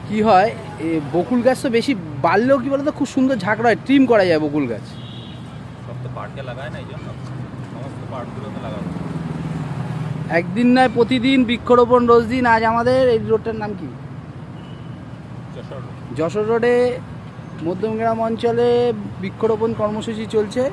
কি হয় বকুল গাছ তো বেশি বাড়লেও কি বলতো খুব সুন্দর ঝাঁকড়া হয়, ট্রিম করা যায় বকুল গাছ। সব তো পার্কে লাগায় না, এই জন্য সমস্ত পার্কগুলোতে লাগাবো। একদিন নয় প্রতিদিন বৃক্ষরোপণ রোজ দিন। আজ আমাদের এই রোডটার নাম কি? যশোর। যশোর রোডে মধ্যমগ্রাম অঞ্চলে বৃক্ষরোপণ কর্মসূচি চলছে।